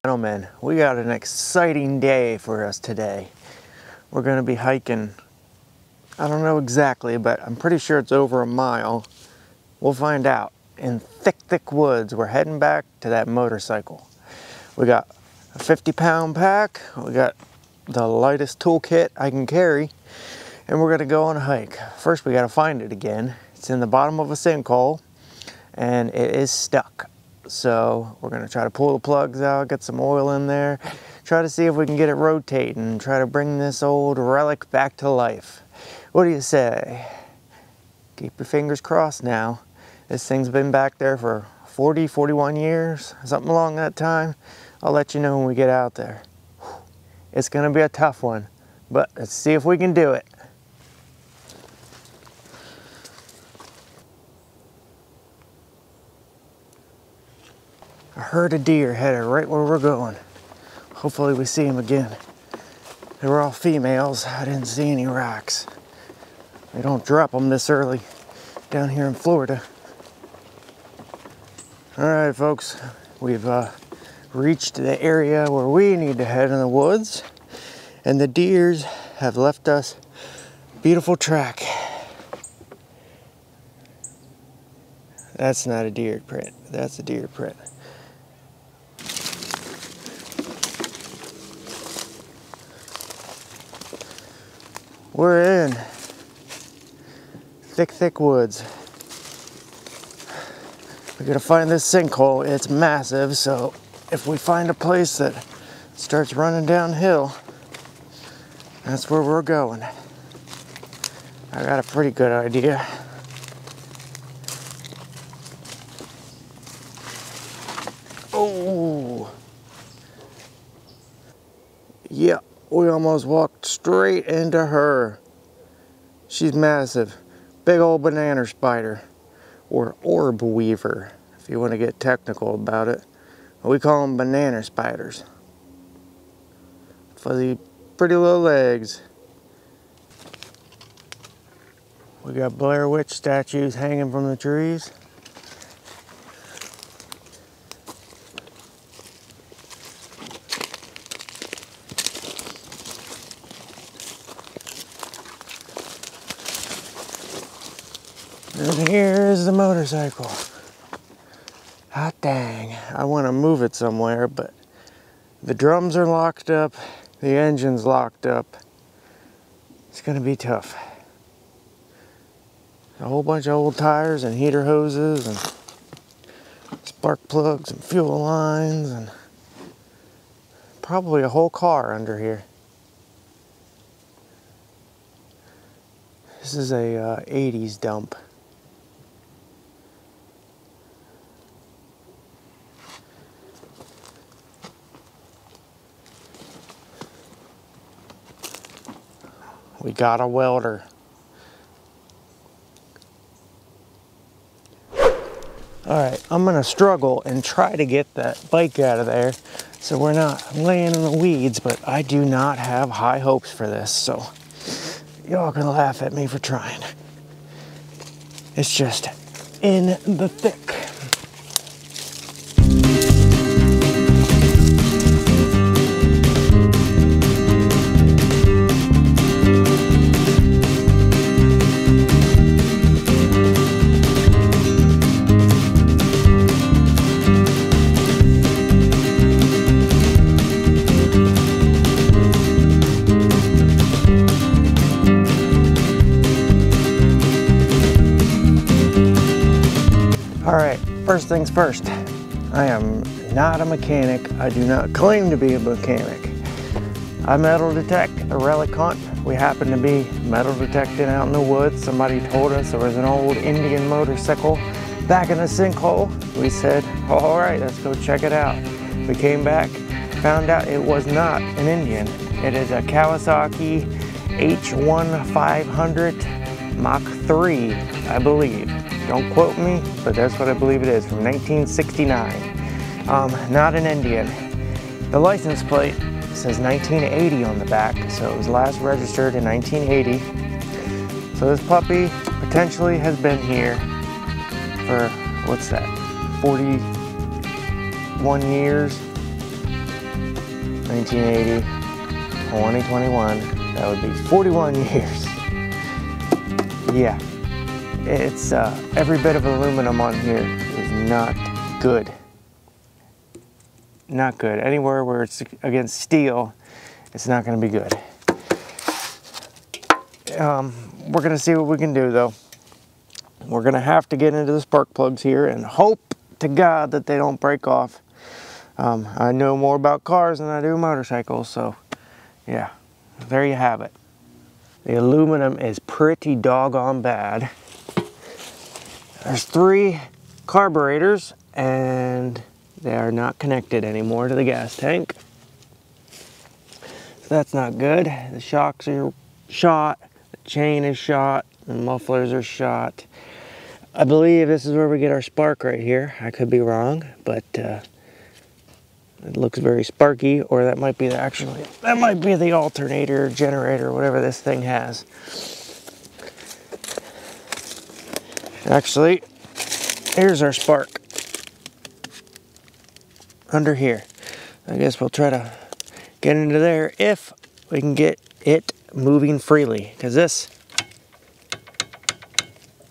Gentlemen, we got an exciting day for us today. We're going to be hiking, I don't know exactly, but I'm pretty sure it's over a mile. We'll find out. In thick woods, we're heading back to that motorcycle. We got a 50-pound pack, we got the lightest toolkit I can carry, and we're going to go on a hike. First, we got to find it again. It's in the bottom of a sinkhole, and it is stuck. So we're going to try to pull the plugs out, get some oil in there, try to see if we can get it rotating, try to bring this old relic back to life. What do you say? Keep your fingers crossed now. This thing's been back there for 40, 41 years, something along that time. I'll let you know when we get out there. It's going to be a tough one, but let's see if we can do it. I heard a deer headed right where we're going. Hopefully we see him again. They were all females. I didn't see any racks. They don't drop them this early down here in Florida. All right, folks, we've reached the area where we need to head in the woods, and the deers have left us a beautiful track. That's not a deer print. That's a deer print. We're in thick woods. We gotta find this sinkhole. It's massive, so if we find a place that starts running downhill, that's where we're going. I got a pretty good idea. Oh! Yeah. We almost walked straight into her. She's massive. Big old banana spider, or orb weaver, if you want to get technical about it. We call them banana spiders. Fuzzy, pretty little legs. We got Blair Witch statues hanging from the trees. And here's the motorcycle. Hot dang. I want to move it somewhere, but the drums are locked up, the engine's locked up. It's going to be tough. A whole bunch of old tires and heater hoses and spark plugs and fuel lines and probably a whole car under here. This is a 80s dump. We got a welder. Alright, I'm gonna struggle and try to get that bike out of there so we're not laying in the weeds, but I do not have high hopes for this, so y'all can laugh at me for trying. It's just in the thick. Alright, first things first. I am not a mechanic. I do not claim to be a mechanic. I metal detect a relic hunt. We happen to be metal detecting out in the woods. Somebody told us there was an old Indian motorcycle back in a sinkhole. We said, alright, let's go check it out. We came back, found out it was not an Indian. It is a Kawasaki H1 500 Mach III, I believe. Don't quote me, but that's what I believe it is, from 1969. Not an Indian. The license plate says 1980 on the back, so it was last registered in 1980. So this puppy potentially has been here for, what's that, 41 years? 1980, 2021, that would be 41 years. Yeah, it's every bit of aluminum on here is not good. Not good. Anywhere where it's against steel, it's not going to be good. We're going to see what we can do though. We're going to have to get into the spark plugs here and hope to God that they don't break off. I know more about cars than I do motorcycles, so yeah, there you have it. The aluminum is pretty doggone bad. There's 3 carburetors and they are not connected anymore to the gas tank. So that's not good. The shocks are shot, the chain is shot, the mufflers are shot. I believe this is where we get our spark right here. I could be wrong, but it looks very sparky, or that might be that might be the alternator, generator, whatever this thing has. Actually, here's our spark under here. I guess we'll try to get into there if we can get it moving freely, because this,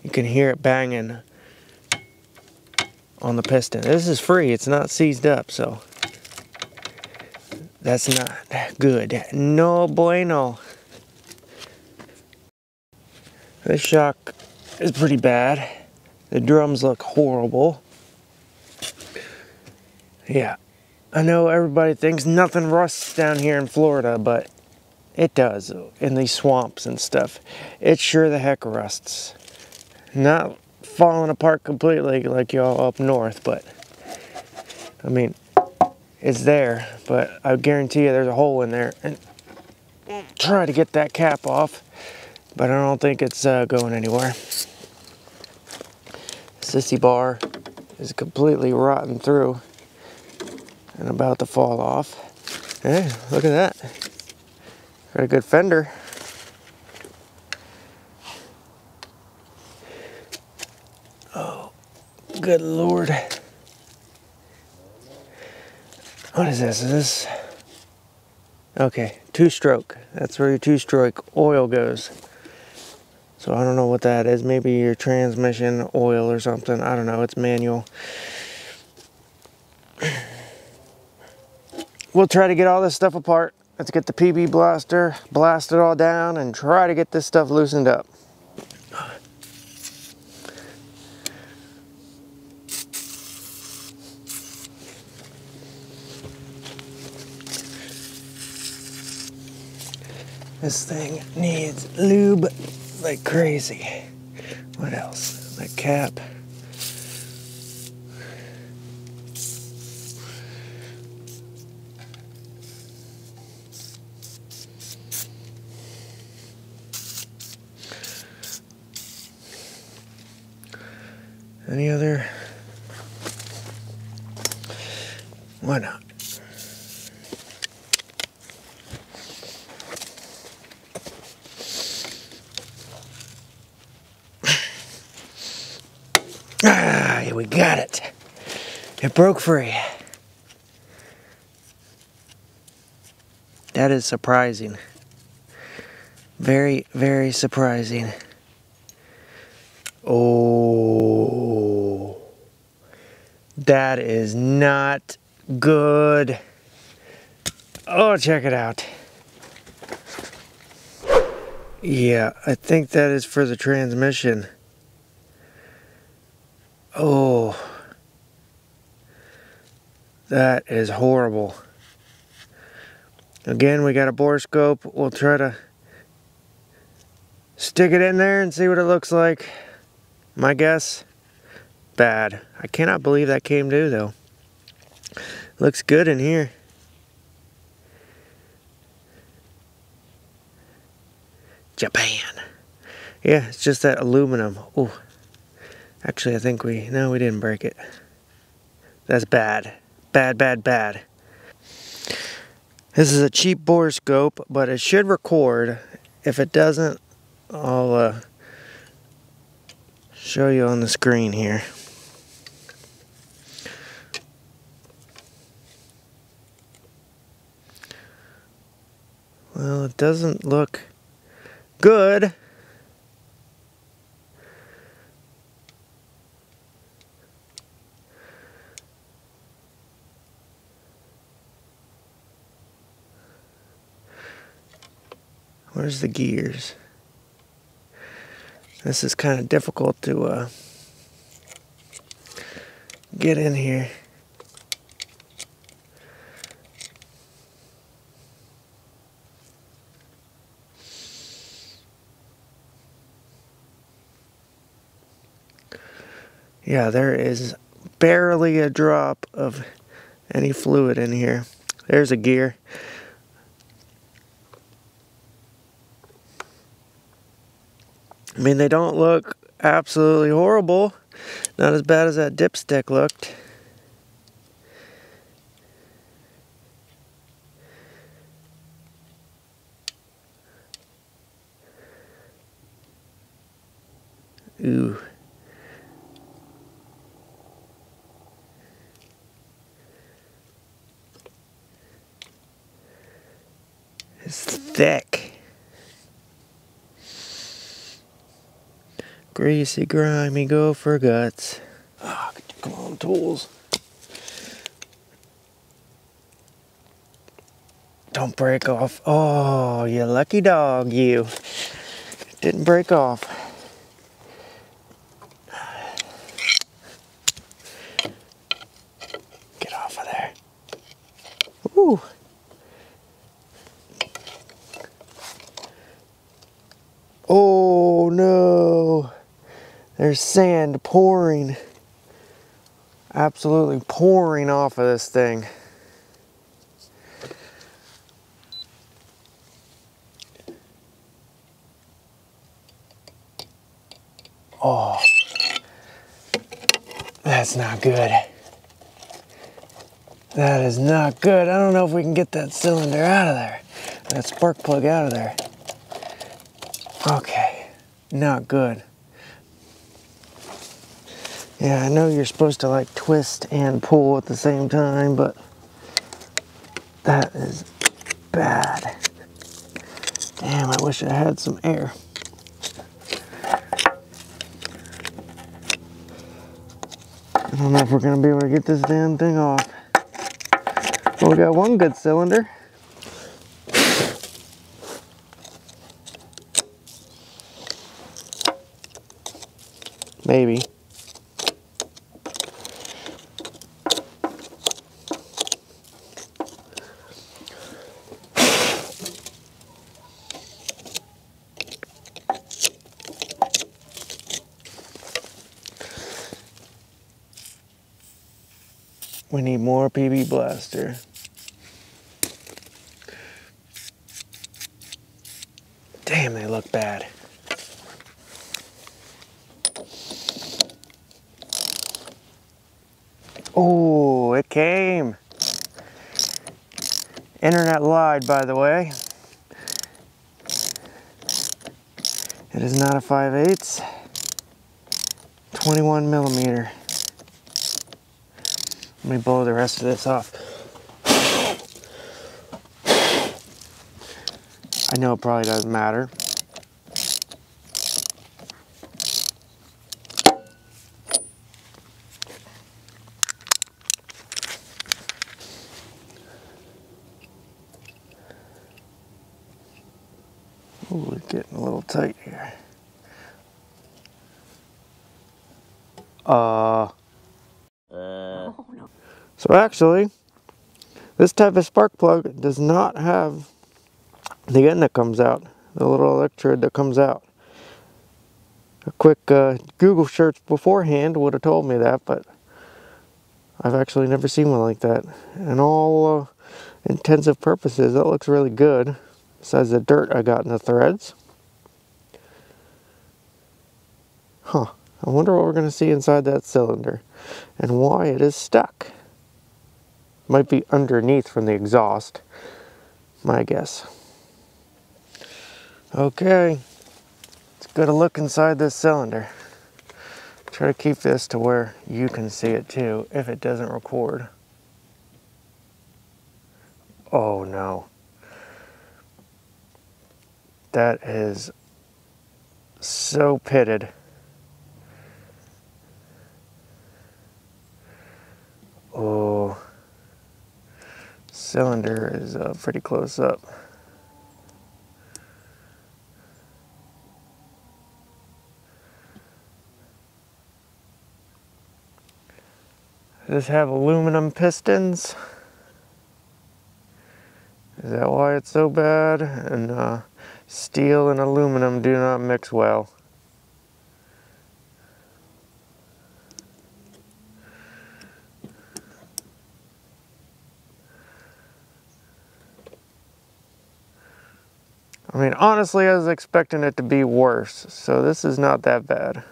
you can hear it banging on the piston. This is free, it's not seized up, so that's not good. No bueno. This shock is pretty bad. The drums look horrible. Yeah, I know everybody thinks nothing rusts down here in Florida, but it does in these swamps and stuff. It sure the heck rusts. Not falling apart completely like y'all up north, but I mean, it's there, but I guarantee you there's a hole in there. And try to get that cap off, but I don't think it's going anywhere. Sissy bar is completely rotten through and about to fall off. Hey, look at that. Got a good fender. Oh, good Lord. What is this? Is this? Okay, 2-stroke. That's where your 2-stroke oil goes. So I don't know what that is. Maybe your transmission oil or something. I don't know. It's manual. We'll try to get all this stuff apart. Let's get the PB blaster, blast it all down, and try to get this stuff loosened up. This thing needs lube like crazy. What else? The cap. Any other? Why not? Ah, we got it. It broke free. That is surprising. Very, very surprising. Oh, that is not good. Oh, check it out. Yeah, I think that is for the transmission. Oh, that is horrible. Again, we got a borescope. We'll try to stick it in there and see what it looks like. My guess, bad. I cannot believe that came due though. Looks good in here. Japan. Yeah, it's just that aluminum. Oh, actually I think no, we didn't break it. That's bad. Bad, bad, bad. This is a cheap borescope, but it should record. If it doesn't, I'll show you on the screen here. Well, it doesn't look good. Where's the gears? This is kind of difficult to get in here. Yeah, there is barely a drop of any fluid in here. There's a gear. I mean, they don't look absolutely horrible. Not as bad as that dipstick looked. Ooh. It's thick. Greasy, grimy, go for guts. Oh, come on, tools. Don't break off. Oh, you lucky dog, you. Didn't break off. Get off of there. Ooh. Oh no. There's sand pouring. Absolutely pouring off of this thing. Oh, that's not good. That is not good. I don't know if we can get that cylinder out of there. That spark plug out of there. Okay, not good. Yeah, I know you're supposed to like twist and pull at the same time, but that is bad. Damn, I wish I had some air. I don't know if we're gonna be able to get this damn thing off. Well, we got one good cylinder. Maybe. We need more PB Blaster. Damn, they look bad. Oh, it came. Internet lied, by the way. It is not a 5/8. 21 millimeter. Let me blow the rest of this off. I know it probably doesn't matter. Ooh, it's getting a little tight here. So actually, this type of spark plug does not have the end that comes out, the little electrode that comes out. A quick Google search beforehand would have told me that, but I've actually never seen one like that. And all intensive purposes, that looks really good, besides the dirt I got in the threads. Huh, I wonder what we're going to see inside that cylinder and why it is stuck. Might be underneath from the exhaust, my guess. Okay, let's get a look inside this cylinder. Try to keep this to where you can see it too, if it doesn't record. Oh no. That is so pitted. Oh, cylinder is pretty close up. Does this have aluminum pistons? Is that why it's so bad? And steel and aluminum do not mix well. I mean, honestly, I was expecting it to be worse, so this is not that bad.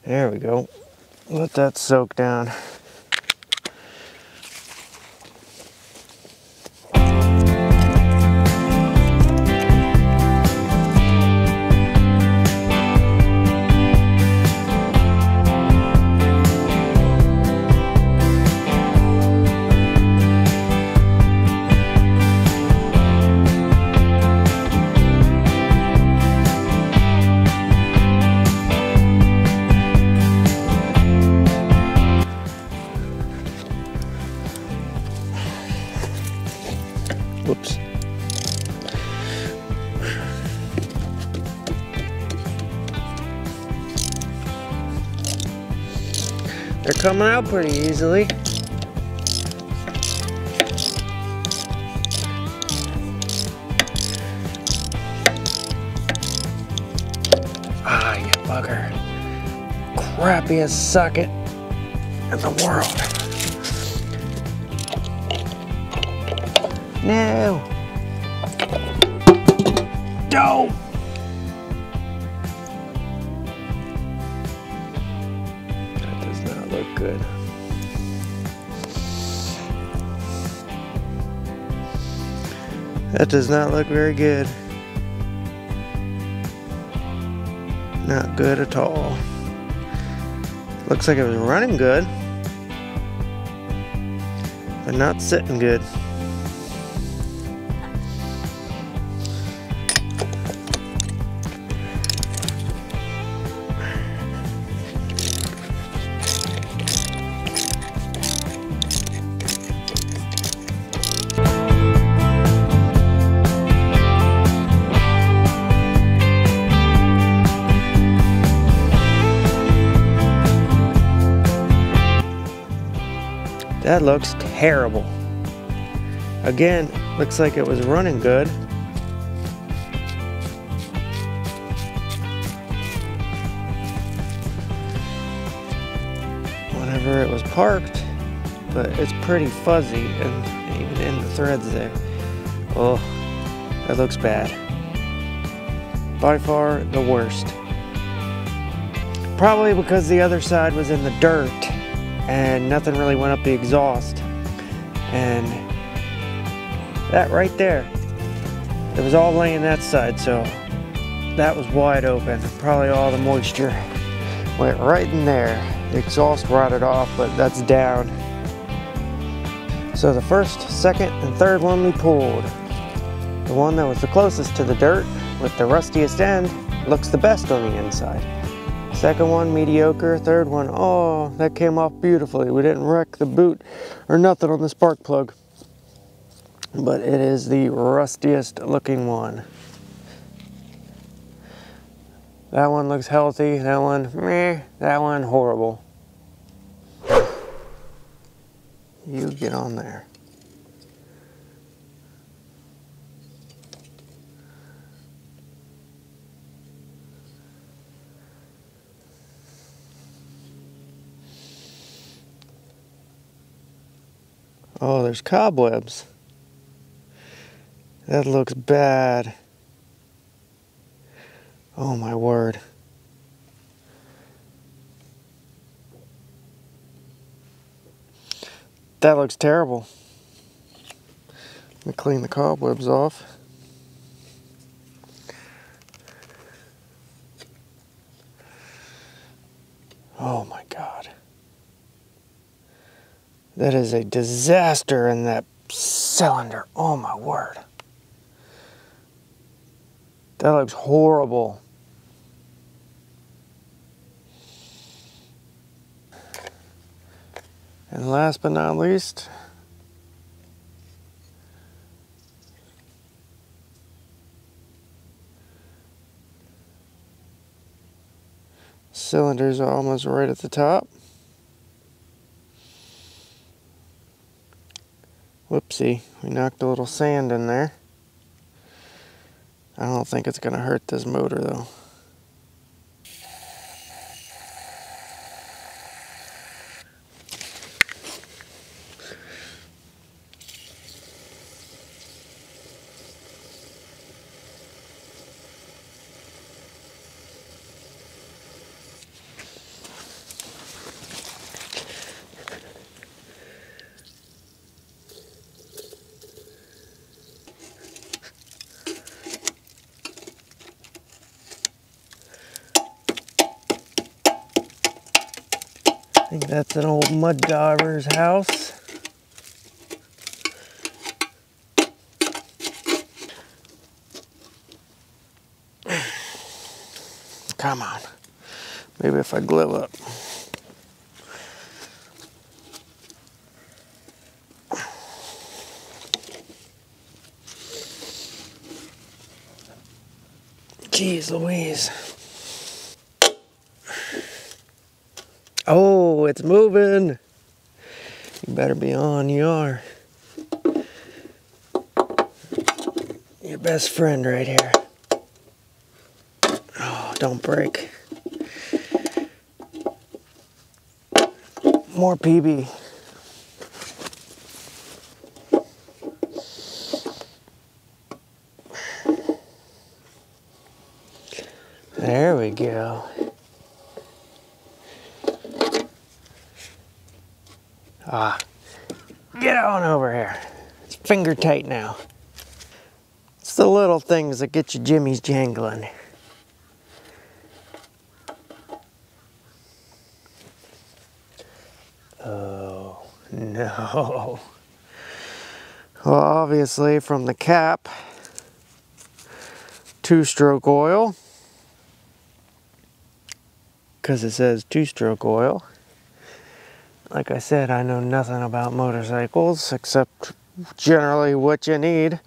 There we go. Let that soak down. Whoops. They're coming out pretty easily. Ah, you bugger. Crappiest socket in the world. No. No. That does not look good. That does not look very good. Not good at all. Looks like it was running good, but not sitting good. That looks terrible. Again, looks like it was running good. Whenever it was parked, but it's pretty fuzzy and even in the threads there. Oh, that looks bad. By far the worst. Probably because the other side was in the dirt and nothing really went up the exhaust. And that right there, it was all laying that side, so that was wide open. Probably all the moisture went right in there. The exhaust rotted off, but that's down. So the first, second, and third one we pulled. The one that was the closest to the dirt with the rustiest end looks the best on the inside. Second one, mediocre. Third one, oh, that came off beautifully. We didn't wreck the boot or nothing on the spark plug. But it is the rustiest looking one. That one looks healthy. That one, meh. That one, horrible. You get on there. Oh, there's cobwebs. That looks bad. Oh my word. That looks terrible. Let me clean the cobwebs off. Oh my God. That is a disaster in that cylinder. Oh my word. That looks horrible. And last but not least, cylinders are almost right at the top. Whoopsie, we knocked a little sand in there. I don't think it's gonna hurt this motor though. I think that's an old mud dauber's house. Come on. Maybe if I glue up. Jeez Louise. Oh, it's moving. You better be on, you are. Your best friend right here. Oh, don't break. More PB. There we go. Ah, get on over here. It's finger tight now. It's the little things that get your jimmies jangling. Oh, no. Well, obviously from the cap, 2-stroke oil, because it says 2-stroke oil. Like I said, I know nothing about motorcycles except generally what you need.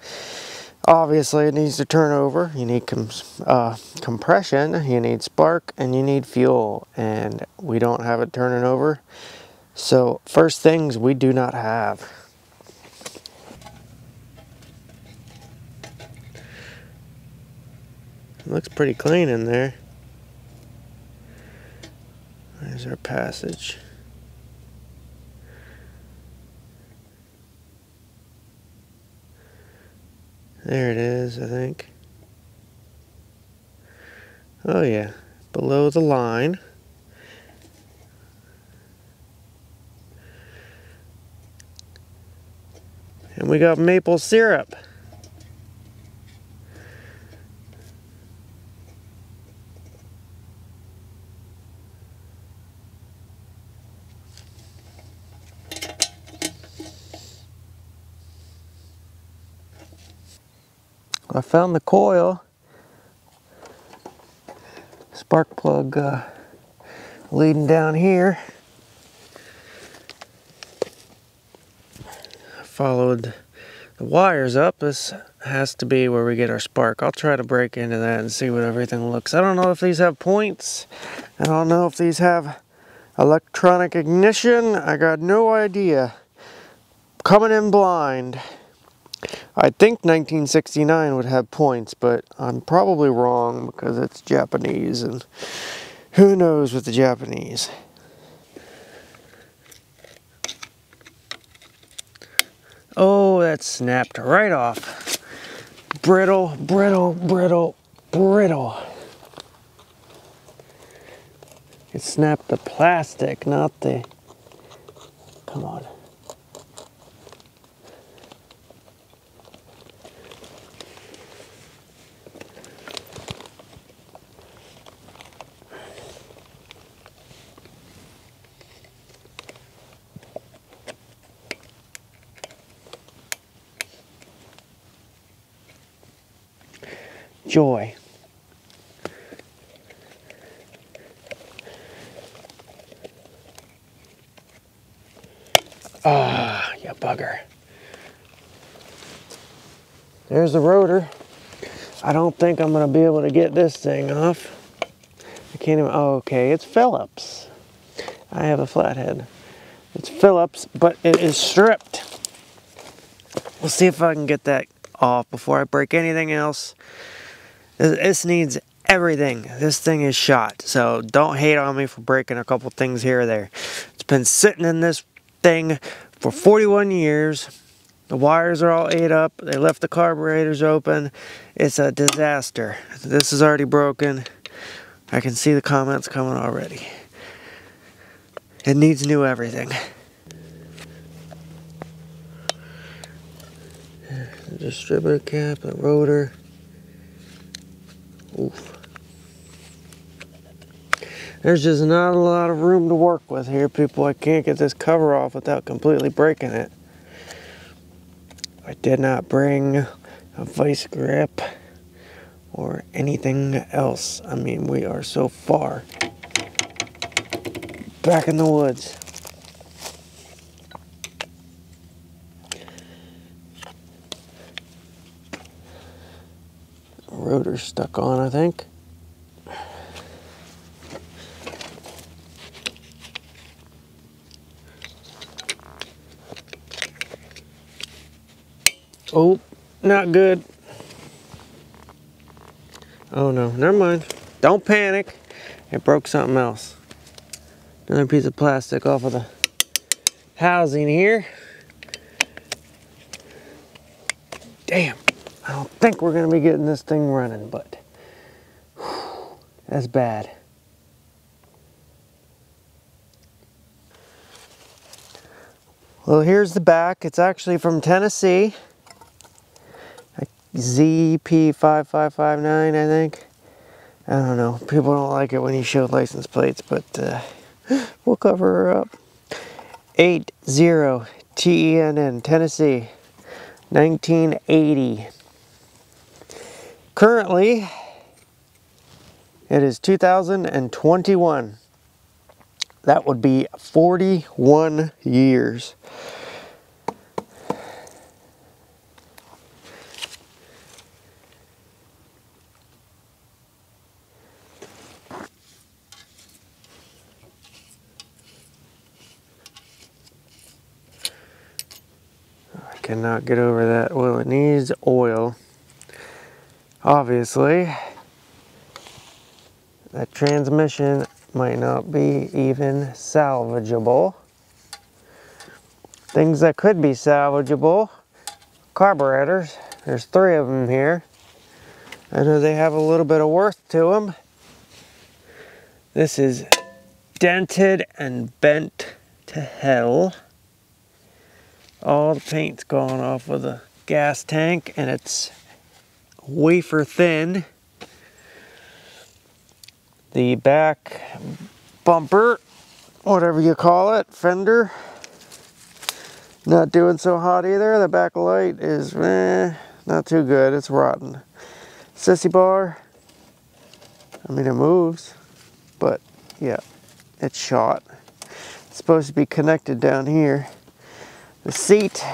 Obviously it needs to turn over, you need compression, you need spark, and you need fuel, and we don't have it turning over. So first things we do not have. It looks pretty clean in there. There's our passage. There it is, I think. Oh yeah, below the line. And we got maple syrup. I found the coil. Spark plug leading down here. I followed the wires up. This has to be where we get our spark. I'll try to break into that and see what everything looks. I don't know if these have points. I don't know if these have electronic ignition. I got no idea. Coming in blind. I think 1969 would have points, but I'm probably wrong because it's Japanese and who knows with the Japanese. Oh, that snapped right off. Brittle, brittle, brittle, brittle. It snapped the plastic, not the... Come on. joy. Ah, you bugger. There's the rotor. I don't think I'm gonna be able to get this thing off. I can't even, oh, okay, it's Phillips. I have a flathead. It's Phillips, but it is stripped. We'll see if I can get that off before I break anything else. This needs everything. This thing is shot, so don't hate on me for breaking a couple things here or there. It's been sitting in this thing for 41 years. The wires are all ate up. They left the carburetors open. It's a disaster. This is already broken. I can see the comments coming already. It needs new everything. The distributor cap, the rotor. Oof. There's just not a lot of room to work with here, people. I can't get this cover off without completely breaking it. I did not bring a vice grip or anything else. I mean, we are so far back in the woods. Rotor's stuck on, I think. Oh, not good. Oh no, never mind. Don't panic. It broke something else. Another piece of plastic off of the housing here. Damn, I don't think we're gonna be getting this thing running, but whew, that's bad. Well, here's the back. It's actually from Tennessee. ZP5559, I think. I don't know. People don't like it when you show license plates, but we'll cover her up. 80TENN, Tennessee, 1980. Currently, it is 2021. That would be 41 years. Cannot get over that. Well, it needs oil. Obviously, that transmission might not be even salvageable. Things that could be salvageable: carburetors. There's 3 of them here. I know they have a little bit of worth to them. This is dented and bent to hell. All the paint's gone off of the gas tank, and it's wafer thin. The back bumper, whatever you call it, fender, not doing so hot either. The back light is not too good. It's rotten. Sissy bar, I mean, it moves, but yeah, it's shot. It's supposed to be connected down here. The seat,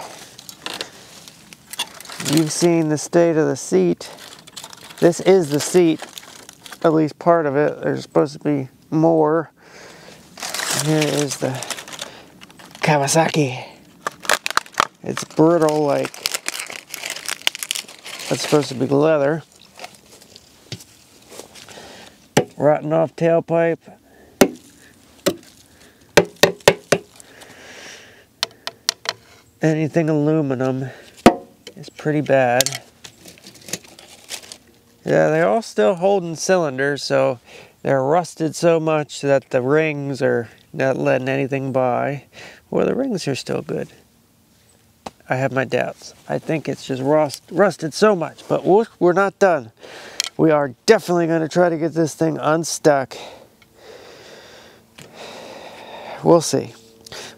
you've seen the state of the seat. This is the seat, at least part of it. There's supposed to be more. Here is the Kawasaki. It's brittle, like it's supposed to be leather. Rotten off tailpipe. Anything aluminum is pretty bad. Yeah, they're all still holding cylinders, so they're rusted so much that the rings are not letting anything by. Well, the rings are still good. I have my doubts. I think it's just rusted so much, but we're not done. We are definitely going to try to get this thing unstuck. We'll see.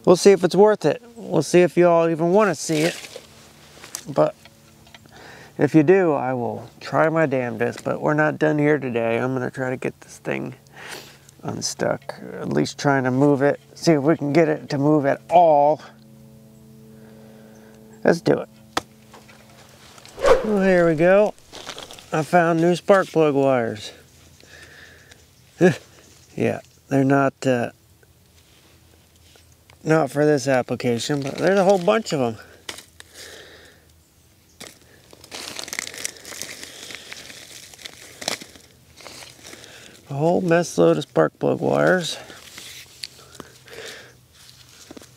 We'll see if it's worth it. We'll see if you all even want to see it. But If you do, I will try my damnedest, but we're not done here today. I'm gonna try to get this thing unstuck, or at least trying to move it, see if we can get it to move at all. Let's do it. Well, here we go. I found new spark plug wires. Yeah, they're not for this application, but there's a whole bunch of them. A whole mess load of spark plug wires.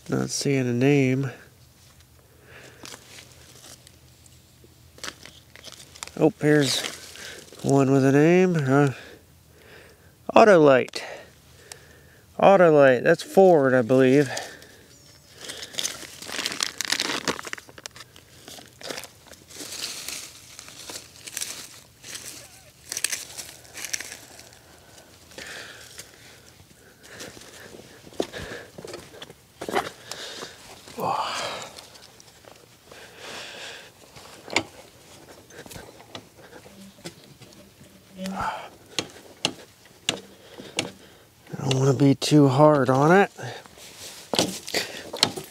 Not seeing a name. Oh, here's one with a name. Autolite. Autolite. That's Ford, I believe. I don't want to be too hard on it,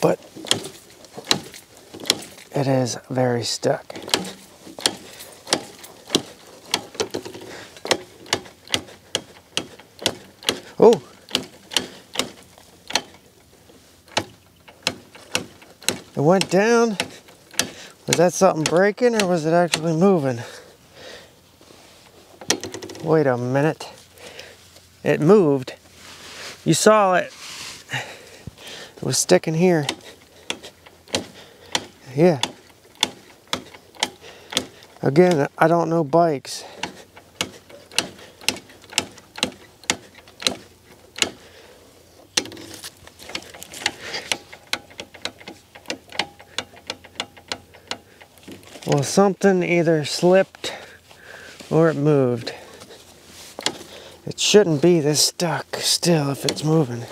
but it is very stuck. Oh! It went down. Was that something breaking or was it actually moving? Wait a minute. It moved. You saw it. It was sticking here. Yeah. Again, I don't know bikes. Well, something either slipped or it moved. It shouldn't be this stuck still if it's moving.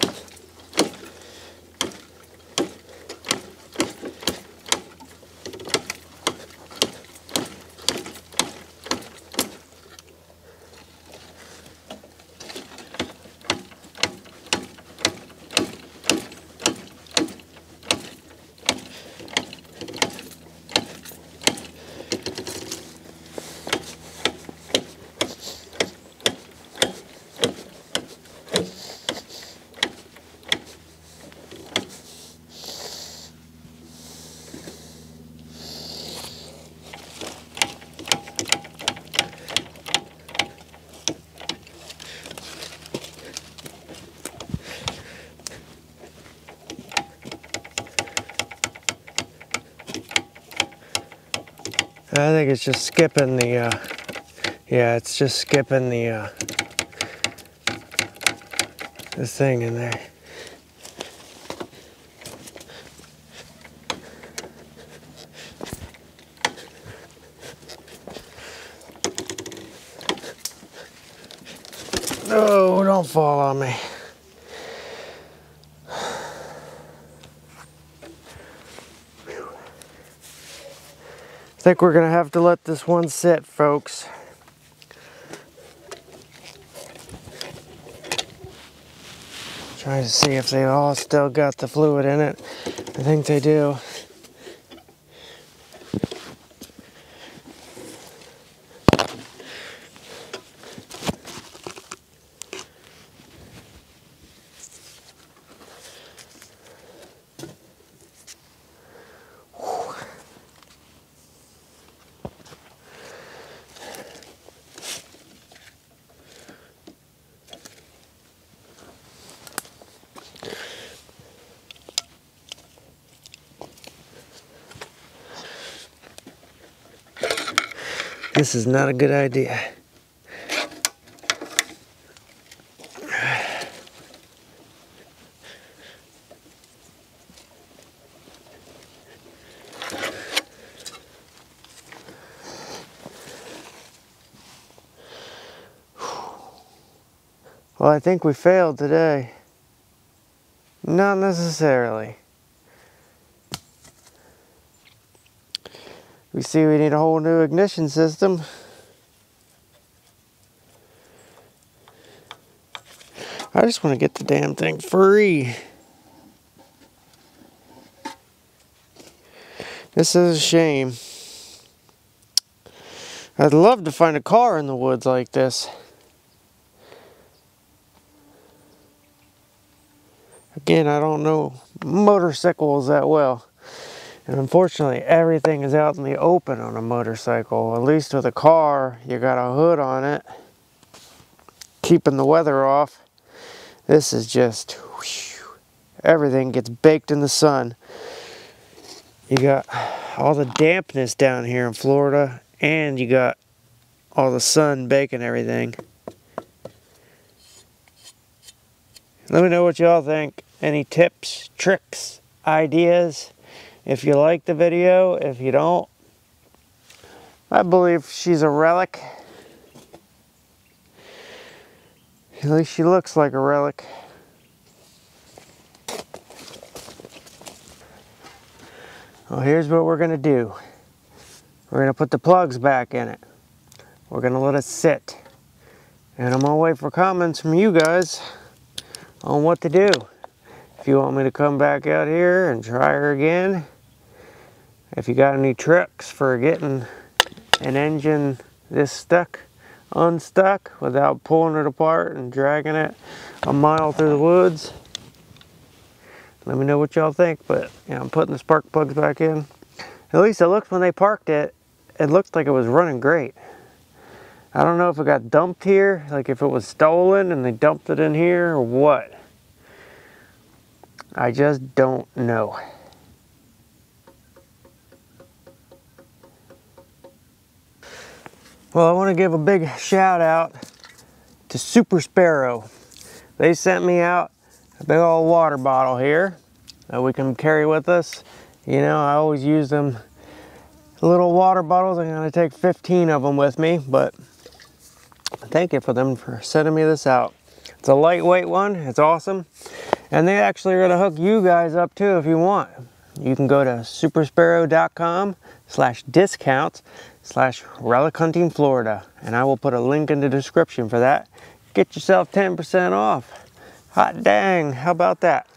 I think it's just skipping the, yeah, it's just skipping the thing in there. No, don't fall on me. I think we're gonna have to let this one sit, folks. Trying to see if they all still got the fluid in it. I think they do. This is not a good idea. Well, I think we failed today. Not necessarily. We see we need a whole new ignition system. I just want to get the damn thing free. This is a shame. I'd love to find a car in the woods like this. Again, I don't know motorcycles that well. And unfortunately, everything is out in the open on a motorcycle. At least with a car, you got a hood on it, keeping the weather off. This is just, whew, everything gets baked in the sun. You got all the dampness down here in Florida, and you got all the sun baking everything. Let me know what y'all think. Any tips, tricks, ideas? If you like the video, if you don't, I believe she's a relic. At least she looks like a relic. Well, here's what we're gonna do. We're gonna put the plugs back in it. We're gonna let it sit. And I'm gonna wait for comments from you guys on what to do. If you want me to come back out here and try her again. If you got any tricks for getting an engine this stuck, unstuck, without pulling it apart and dragging it a mile through the woods, let me know what y'all think. But yeah, I'm putting the spark plugs back in. At least it looked, when they parked it, it looked like it was running great. I don't know if it got dumped here, like if it was stolen and they dumped it in here or what. I just don't know. Well, I want to give a big shout out to Super Sparrow. They sent me out a big old water bottle here that we can carry with us. You know, I always use them little water bottles. I'm going to take 15 of them with me, but thank you for them for sending me this out. It's a lightweight one. It's awesome. And they actually are going to hook you guys up too if you want. You can go to supersparrow.com/discounts/relic hunting Florida, and I will put a link in the description for that. Get yourself 10% off. Hot dang, how about that?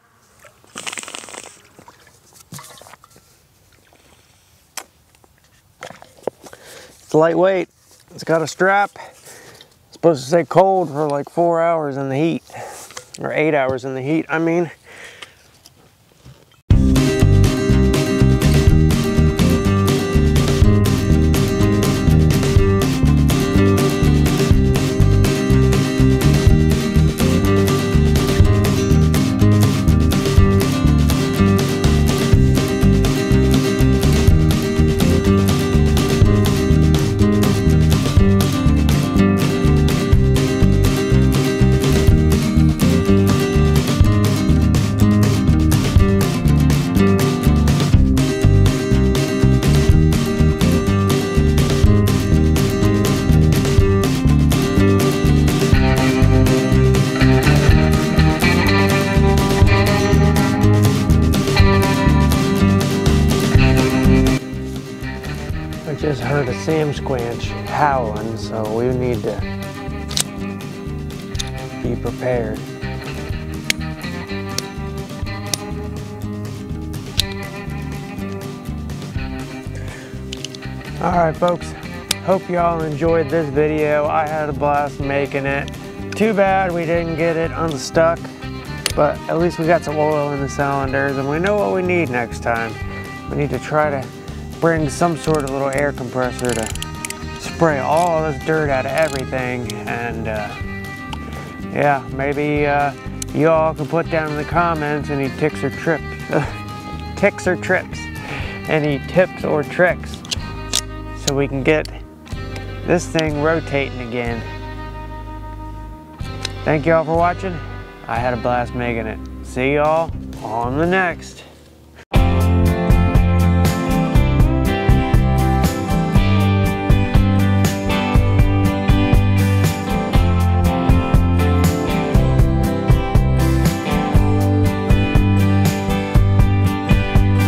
It's lightweight. It's got a strap. It's supposed to stay cold for like 4 hours in the heat. Or 8 hours in the heat, I mean. Just heard a Sam Squanch howling, so we need to be prepared. Alright folks, hope y'all enjoyed this video. I had a blast making it. Too bad we didn't get it unstuck, but at least we got some oil in the cylinders and we know what we need next time. We need to try to bring some sort of little air compressor to spray all this dirt out of everything. And yeah, maybe you all can put down in the comments any tips or tricks, any tips or tricks, so we can get this thing rotating again. Thank y'all for watching. I had a blast making it. See y'all on the next.